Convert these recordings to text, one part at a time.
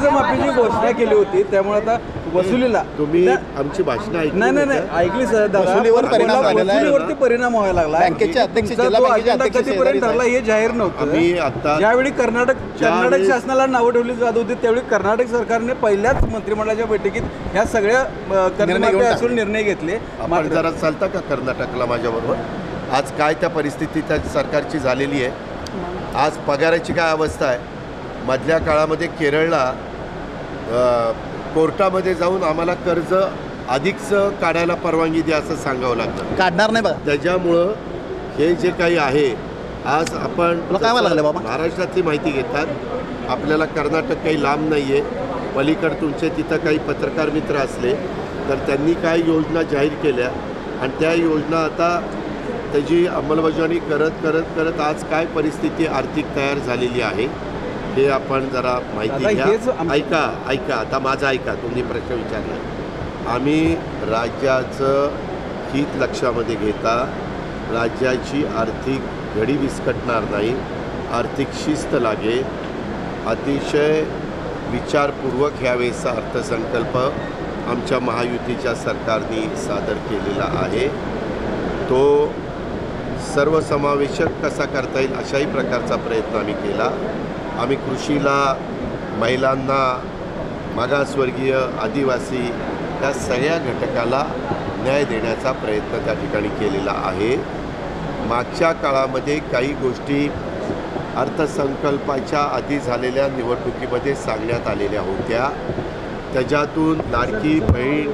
कर्जमाफीची घोषणा केली होती, त्यामुळे आता वसुलीला तुम्ही आमची भाषणं ऐकली नाही ऐकली सर दादा, वसुलीवरती परिणाम व्हायला लागला. बँकेचे अध्यक्ष कधीपर्यंत ठरला हे जाहीर नव्हतं. आता ज्यावेळी कर्नाटक शासनाला नावं ठेवली जात होती त्यावेळी कर्नाटक सरकारने पहिल्याच मंत्रिमंडळाच्या बैठकीत ह्या सगळ्या कर्जमाफी असून निर्णय घेतले. आपण जरा चालता का कर्नाटकला माझ्याबरोबर? आज काय त्या परिस्थिती त्या सरकारची झालेली आहे, आज पगाराची काय अवस्था आहे. मधल्या काळामध्ये केरळला कोर्टामध्ये जाऊन आम्हाला कर्ज अधिकचं काढायला परवानगी द्या असं सांगावं लागतं. काढणार नाही बघा. त्याच्यामुळं हे जे काही आहे, आज आपण काय लागलं बाबा, महाराष्ट्रातली माहिती घेतात. आपल्याला कर्नाटक काही लांब नाही आहे. पलीकडे तुमचे तिथं काही पत्रकार मित्र असले तर त्यांनी काही योजना जाहीर केल्या आणि त्या योजना आता त्याची अंमलबजावणी करत आज काय परिस्थिती आर्थिक तयार झालेली आहे हे आपण जरा माहिती घ्या. ऐका आता माझं ऐका. तुम्ही प्रश्न विचारला. आम्ही राज्याचं हित लक्षामध्ये घेता राज्याची आर्थिक घडी विस्कटणार नाही, आर्थिक शिस्त लागेल, अतिशय विचारपूर्वक ह्यावेळेचा अर्थसंकल्प आमच्या महायुतीच्या सरकारने सादर केलेला आहे. तो सर्वसमावेशक कसा करता येईल अशाही प्रकारचा प्रयत्न आम्ही केला. आम्ही कृषीला, महिलांना, मागासवर्गीय, आदिवासी या सगळ्या घटकाला न्याय देण्याचा प्रयत्न त्या ठिकाणी केलेला आहे. मागच्या काळामध्ये काही गोष्टी अर्थसंकल्पाच्या आधी झालेल्या निवडणुकीमध्ये सांगण्यात आलेल्या होत्या. त्याच्यातून लाडकी बहीण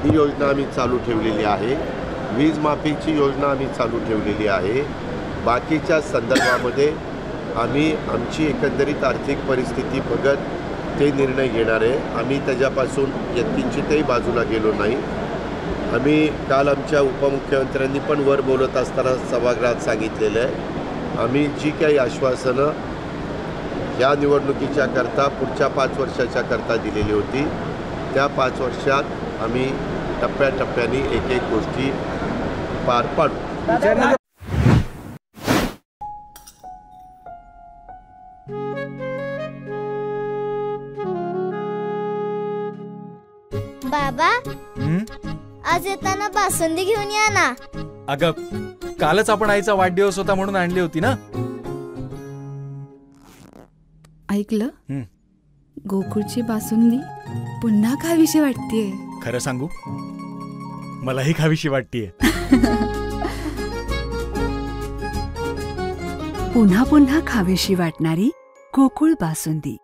ही योजना आम्ही चालू ठेवलेली आहे, वीज माफीची योजना आम्ही चालू ठेवलेली आहे. बाकीच्या संदर्भामध्ये आम्ही आमची एकंदरीत आर्थिक परिस्थिती बघत ते निर्णय घेणार आहे. आम्ही त्याच्यापासून यत्किंचितही बाजूला गेलो नाही. आम्ही काल आमच्या उपमुख्यमंत्र्यांनी पण वर बोलत असताना सभागृहात सांगितलेलं आहे, आम्ही जी काही आश्वासनं या निवडणुकीच्या करता पुढच्या 5 वर्षाच्या करता दिलेली होती त्या 5 वर्षात आम्ही टप्प्याटप्प्याने एक गोष्टी पार पाडू. बाबा, आज येताना बासुंदी घेऊन या ना. अगं, कालच आपण आईचा वाढदिवस होता म्हणून आणली होती ना. ऐकलं, गोकुळची बासुंदी पुन्हा खावीशी वाटतेय. खरं सांगू, मलाही खावीशी वाटतेय. पुन्हा पुन्हा खावीशी वाटणारी गोकुळ बासुंदी.